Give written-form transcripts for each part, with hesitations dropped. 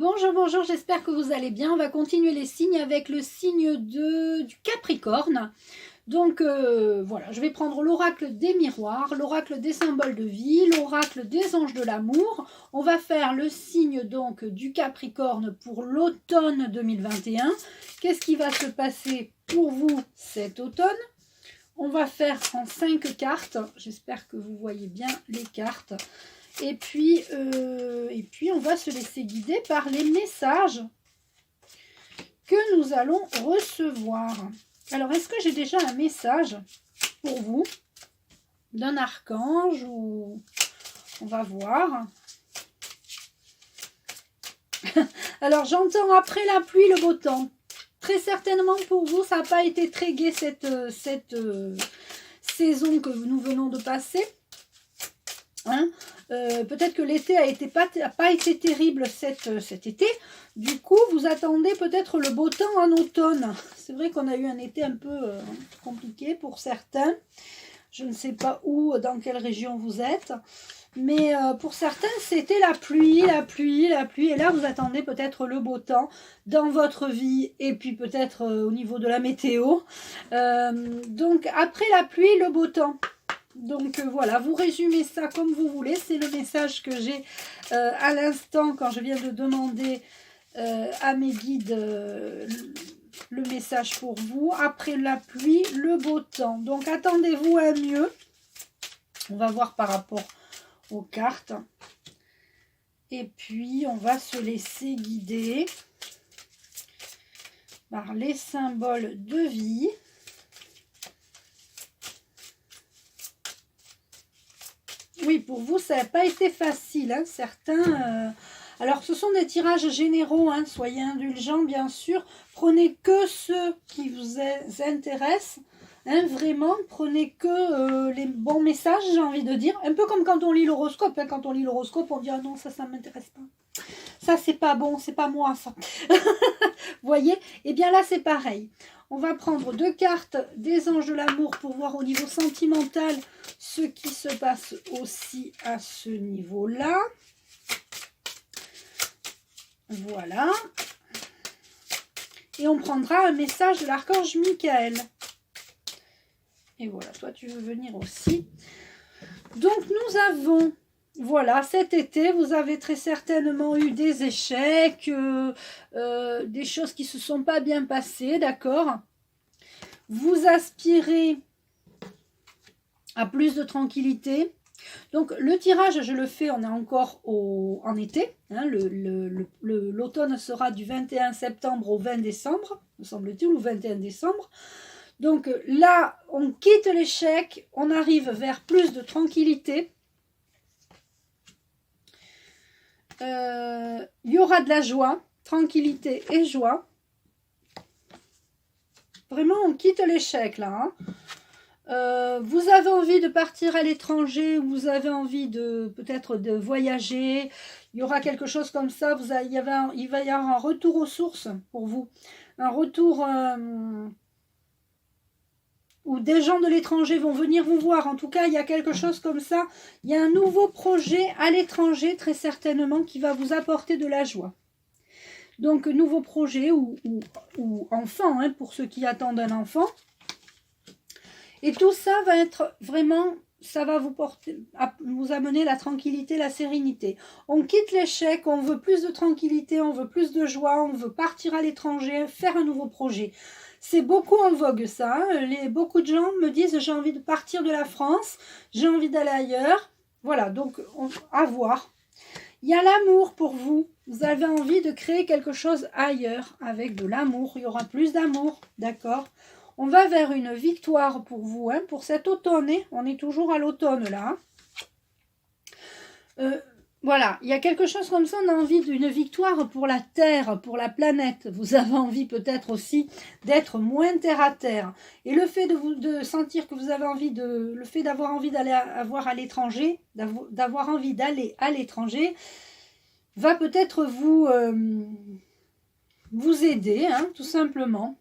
Bonjour, bonjour, j'espère que vous allez bien. On va continuer les signes avec le signe du Capricorne. Donc voilà, je vais prendre l'oracle des miroirs, l'oracle des symboles de vie, l'oracle des anges de l'amour. On va faire le signe donc du Capricorne pour l'automne 2021. Qu'est-ce qui va se passer pour vous cet automne? On va faire en 5 cartes. J'espère que vous voyez bien les cartes. Et puis on va se laisser guider par les messages que nous allons recevoir. Alors, est-ce que j'ai déjà un message pour vous d'un archange ou on va voir. Alors, j'entends après la pluie le beau temps. Très certainement pour vous, ça n'a pas été très gai cette saison que nous venons de passer. Hein, peut-être que l'été a pas été terrible cet été. Du coup, vous attendez peut-être le beau temps en automne. C'est vrai qu'on a eu un été un peu compliqué pour certains. Je ne sais pas où, dans quelle région vous êtes. Mais pour certains, c'était la pluie. Et là, vous attendez peut-être le beau temps dans votre vie. Et puis peut-être au niveau de la météo. Donc, après la pluie, le beau temps. Donc voilà, vous résumez ça comme vous voulez. C'est le message que j'ai à l'instant quand je viens de demander à mes guides le message pour vous. Après la pluie, le beau temps. Donc attendez-vous à mieux. On va voir par rapport aux cartes. Et puis on va se laisser guider par les symboles de vie. Oui, pour vous, ça n'a pas été facile. Hein. Certains... Alors, ce sont des tirages généraux. Hein. Soyez indulgents, bien sûr. Prenez que ceux qui vous intéressent. Hein. Vraiment, prenez que les bons messages, j'ai envie de dire. Un peu comme quand on lit l'horoscope. Hein. Quand on lit l'horoscope, on dit « Ah non, ça ne m'intéresse pas. Ça, c'est pas bon, c'est pas moi, ça. » Vous voyez? Eh bien là, c'est pareil. On va prendre 2 cartes des anges de l'amour pour voir au niveau sentimental ce qui se passe aussi à ce niveau-là. Voilà. Et on prendra un message de l'archange Michael. Et voilà, toi tu veux venir aussi. Donc nous avons... Voilà, cet été, vous avez très certainement eu des échecs, des choses qui ne se sont pas bien passées, d'accord? Vous aspirez à plus de tranquillité. Donc, le tirage, je le fais, on est encore en été. Hein, l'automne sera du 21 septembre au 20 décembre, me semble-t-il, ou 21 décembre. Donc là, on quitte l'échec, on arrive vers plus de tranquillité. Il y aura de la joie, tranquillité et joie. Vraiment, on quitte l'échec là. Hein. Vous avez envie de partir à l'étranger, vous avez envie de peut-être de voyager. Il y aura quelque chose comme ça. Il va y avoir un retour aux sources pour vous. Un retour où des gens de l'étranger vont venir vous voir. En tout cas, il y a quelque chose comme ça. Il y a un nouveau projet à l'étranger, très certainement, qui va vous apporter de la joie. Donc, nouveau projet ou enfant, hein, pour ceux qui attendent un enfant. Et tout ça va être vraiment, ça va vous amener la tranquillité, la sérénité. On quitte l'échec, on veut plus de tranquillité, on veut plus de joie, on veut partir à l'étranger, faire un nouveau projet. C'est beaucoup en vogue ça. Hein. Beaucoup de gens me disent j'ai envie de partir de la France, j'ai envie d'aller ailleurs. Voilà, donc à voir. Il y a l'amour pour vous. Vous avez envie de créer quelque chose ailleurs avec de l'amour. Il y aura plus d'amour, d'accord? On va vers une victoire pour vous, hein, pour cet automne. On est toujours à l'automne là. Voilà, il y a quelque chose comme ça, on a envie d'une victoire pour la Terre, pour la planète. Vous avez envie peut-être aussi d'être moins terre à terre. Et le fait de sentir que vous avez envie le fait d'avoir envie d'aller à l'étranger, d'avoir envie d'aller à l'étranger, va peut-être vous aider, hein, tout simplement.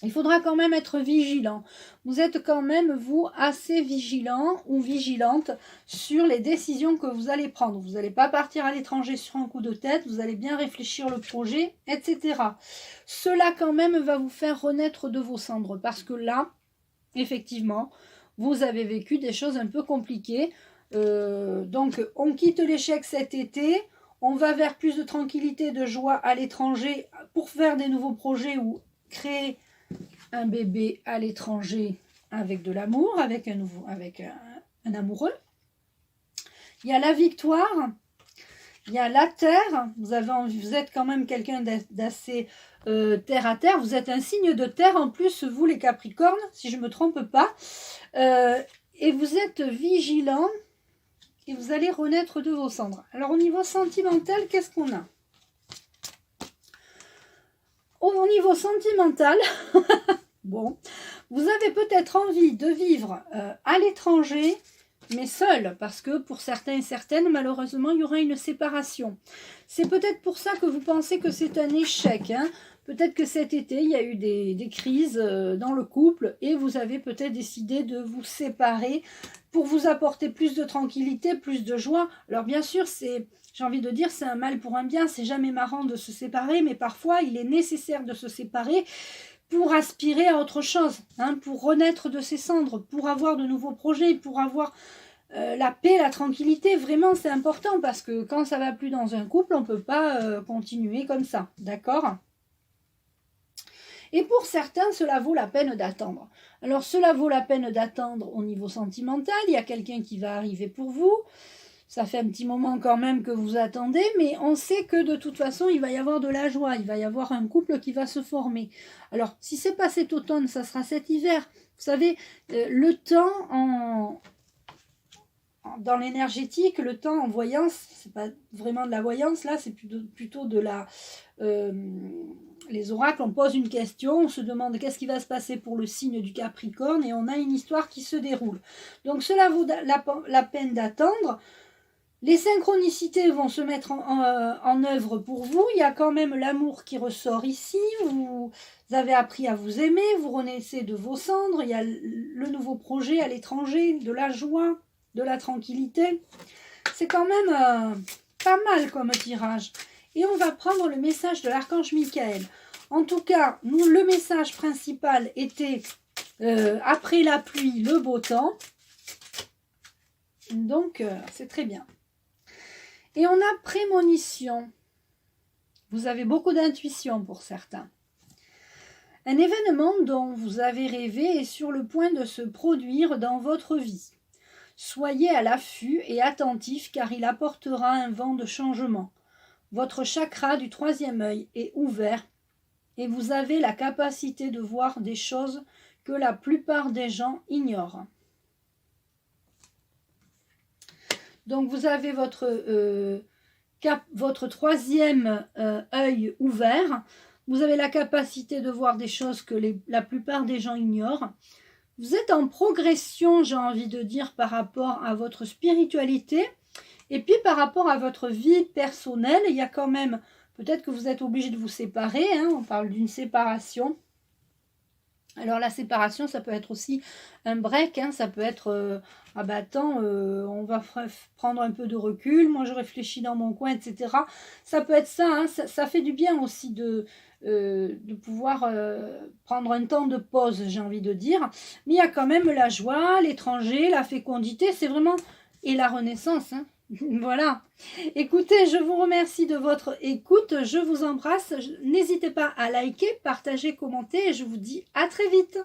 Il faudra quand même être vigilant. Vous êtes quand même, vous, assez vigilant ou vigilante sur les décisions que vous allez prendre. Vous n'allez pas partir à l'étranger sur un coup de tête, vous allez bien réfléchir le projet, etc. Cela quand même va vous faire renaître de vos cendres parce que là, effectivement, vous avez vécu des choses un peu compliquées. Donc, on quitte l'échec cet été. On va vers plus de tranquillité, de joie à l'étranger pour faire des nouveaux projets ou créer un bébé à l'étranger avec de l'amour, avec un amoureux. Il y a la victoire, il y a la terre. Vous êtes quand même quelqu'un d'assez terre à terre. Vous êtes un signe de terre en plus, vous les Capricornes, si je ne me trompe pas. Et vous êtes vigilant et vous allez renaître de vos cendres. Alors au niveau sentimental, qu'est-ce qu'on a? Au niveau sentimental, bon, vous avez peut-être envie de vivre à l'étranger, mais seul, parce que pour certains et certaines, malheureusement, il y aura une séparation. C'est peut-être pour ça que vous pensez que c'est un échec. Hein. Peut-être que cet été, il y a eu des crises dans le couple et vous avez peut-être décidé de vous séparer pour vous apporter plus de tranquillité, plus de joie. Alors bien sûr, j'ai envie de dire, c'est un mal pour un bien. C'est jamais marrant de se séparer, mais parfois, il est nécessaire de se séparer pour aspirer à autre chose, hein, pour renaître de ses cendres, pour avoir de nouveaux projets, pour avoir la paix, la tranquillité. Vraiment, c'est important parce que quand ça va plus dans un couple, on ne peut pas continuer comme ça, d'accord ? Et pour certains, cela vaut la peine d'attendre. Alors, cela vaut la peine d'attendre au niveau sentimental. Il y a quelqu'un qui va arriver pour vous. Ça fait un petit moment quand même que vous attendez, mais on sait que de toute façon, il va y avoir de la joie. Il va y avoir un couple qui va se former. Alors, si ce n'est pas cet automne, ça sera cet hiver. Vous savez, le temps dans l'énergétique, le temps en voyance, c'est pas vraiment de la voyance, là, c'est plutôt de la... les oracles, on pose une question, on se demande qu'est-ce qui va se passer pour le signe du Capricorne et on a une histoire qui se déroule. Donc cela vaut la peine d'attendre. Les synchronicités vont se mettre en œuvre pour vous. Il y a quand même l'amour qui ressort ici. Vous avez appris à vous aimer, vous renaissez de vos cendres. Il y a le nouveau projet à l'étranger, de la joie, de la tranquillité. C'est quand même pas mal comme tirage. Et on va prendre le message de l'archange Michael. En tout cas, nous, le message principal était après la pluie, le beau temps. Donc, c'est très bien. Et on a prémonition. Vous avez beaucoup d'intuition pour certains. Un événement dont vous avez rêvé est sur le point de se produire dans votre vie. Soyez à l'affût et attentif car il apportera un vent de changement. Votre chakra du troisième œil est ouvert et vous avez la capacité de voir des choses que la plupart des gens ignorent. Donc vous avez votre troisième œil ouvert. Vous avez la capacité de voir des choses que la plupart des gens ignorent. Vous êtes en progression, j'ai envie de dire, par rapport à votre spiritualité. Et puis par rapport à votre vie personnelle, il y a quand même, peut-être que vous êtes obligé de vous séparer, hein, on parle d'une séparation. Alors la séparation, ça peut être aussi un break, hein, ça peut être, ah bah attends, on va prendre un peu de recul, moi je réfléchis dans mon coin, etc. Ça peut être ça, hein, ça fait du bien aussi de pouvoir prendre un temps de pause, j'ai envie de dire. Mais il y a quand même la joie, l'étranger, la fécondité, c'est vraiment... Et la renaissance, hein. Voilà. Écoutez, je vous remercie de votre écoute. Je vous embrasse. N'hésitez pas à liker, partager, commenter et je vous dis à très vite.